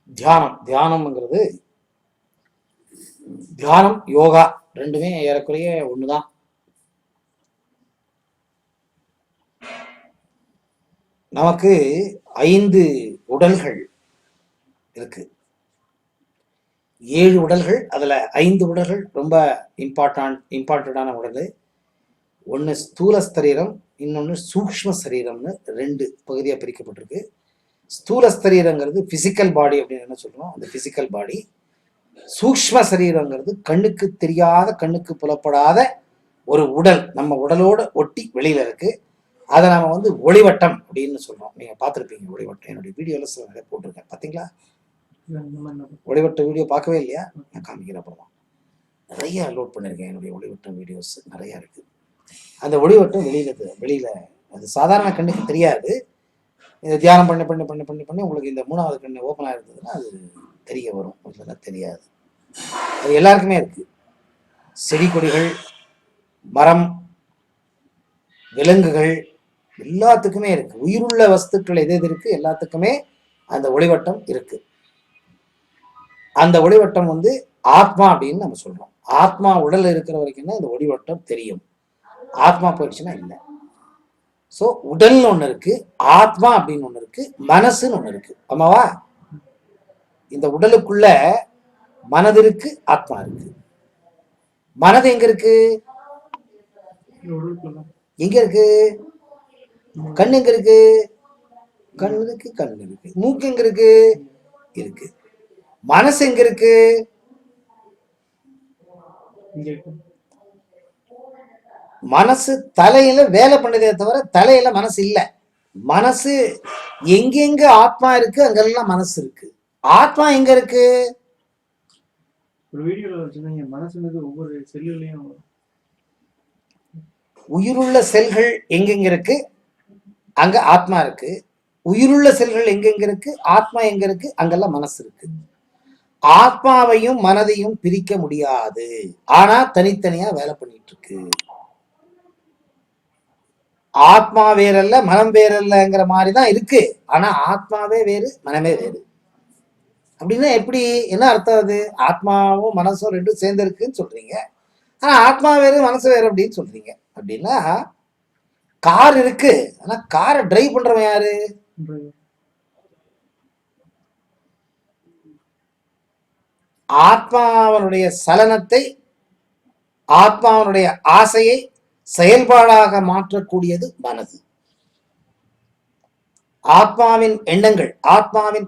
தியானம்ங்கிறது தியானம் யோகா ரெண்டுமே ஏறக்குறைய ஒண்ணுதான். நமக்கு 5 உடல்கள் இருக்கு. 7 உடல்கள், அதுல 5 உடல்கள் ரொம்ப இம்பார்ட்டண்டான உடல். ஒன்று ஸ்தூல சரீரம், இன்னொன்று சூக்ஷ்ம சரீரம்னு 2 பகுதியாக பிரிக்கப்பட்டிருக்கு. ஸ்தூல சரீரங்கிறது பிசிக்கல் பாடி அப்படின்னு என்ன சொல்றோம், அந்த பிசிக்கல் பாடி. சூக்ஷ்ம சரீரங்கிறது கண்ணுக்கு தெரியாத, கண்ணுக்கு புலப்படாத ஒரு உடல், நம்ம உடலோட ஒட்டி வெளியில இருக்கு. அதை நம்ம ஒளிவட்டம் அப்படின்னு சொல்றோம். நீங்க பார்த்துருப்பீங்க ஒளிவட்டம், என்னுடைய வீடியோல சில நிறைய போட்டிருக்கேன், பார்த்தீங்களா? ஒளிவட்ட வீடியோ பார்க்கவே இல்லையா? நான் காமிக்கிற அப்புறமா நிறைய லோட் பண்ணியிருக்கேன். என்னுடைய ஒளிவட்டம் வீடியோஸ் நிறைய இருக்கு. அந்த ஒளிவட்டம் வெளியில அது சாதாரண கண்ணுக்கு தெரியாது. இதை தியானம் பண்ணி பண்ணி பண்ணி பண்ணி பண்ணி உங்களுக்கு இந்த 3வது கண்ணு ஓப்பனாக இருந்ததுன்னா அது தெரிய வரும், அதெல்லாம் தெரியாது. அது எல்லாருக்குமே இருக்கு. செடி கொடிகள், மரம், விலங்குகள் எல்லாத்துக்குமே இருக்கு. உயிருள்ள வஸ்துக்கள் எது எது இருக்கு எல்லாத்துக்குமே அந்த ஒளிவட்டம் இருக்கு. அந்த ஒளிவட்டம் ஆத்மா அப்படின்னு நம்ம சொல்றோம். ஆத்மா உடல் இருக்கிற வரைக்கும் தான் இந்த ஒளிவட்டம் தெரியும். ஆத்மா போயிடுச்சுன்னா இல்லை. ஸோ உடல்னு ஒன்று இருக்கு, ஆத்மா அப்படின்னு ஒன்று இருக்கு, மனசுன்னு ஒன்று இருக்கு. ஆமாவா? இந்த உடலுக்குள்ள மனது இருக்கு, ஆத்மா இருக்கு. மனது எங்க இருக்கு? எங்க இருக்கு? கண் எங்க இருக்கு? கண் இருக்கு, கண் இருக்கு. மூக்கு எங்க இருக்கு? இருக்கு. மனசு எங்க இருக்கு? மனசு தலையில வேலை பண்ணதே தவிர தலையில மனசு இல்ல. மனசு எங்கெங்க ஆத்மா இருக்கு அங்கெல்லாம் மனசு இருக்கு. ஆத்மா எங்க இருக்கு? ஒரு வீடியோல சொன்னீங்க மனசுங்கிறது ஒவ்வொரு செல்லுலயும். உயிருள்ள செல்கள் எங்கெங்க இருக்கு அங்க ஆத்மா இருக்கு. உயிருள்ள செல்கள் எங்கெங்க இருக்கு, ஆத்மா எங்க இருக்கு, அங்கெல்லாம் மனசு இருக்கு. ஆத்மாவையும் மனதையும் பிரிக்க முடியாது, ஆனா தனித்தனியா வேலை பண்ணிட்டு இருக்கு. ஆத்மா வேறல்ல மனம் வேறல்லங்கிற மாதிரிதான் இருக்கு. ஆனா ஆத்மாவே வேறு, மனமே வேறு. அப்படின்னா எப்படி, என்ன அர்த்தம்? அது ஆத்மாவும் மனசும் ரெண்டும் சேர்ந்து இருக்குன்னு சொல்றீங்க, ஆனா ஆத்மா வேறு மனசு வேறு அப்படின்னு சொல்றீங்க. அப்படின்னா கார் இருக்கு, ஆனா காரை டிரைவ் பண்றவன் யாரு? ஆத்மாவனுடைய சலனத்தை, ஆத்மாவனுடைய ஆசையை செயல்பாடாக மாற்றக்கூடியது மனது. ஆத்மாவின் எண்ணங்கள், ஆத்மாவின்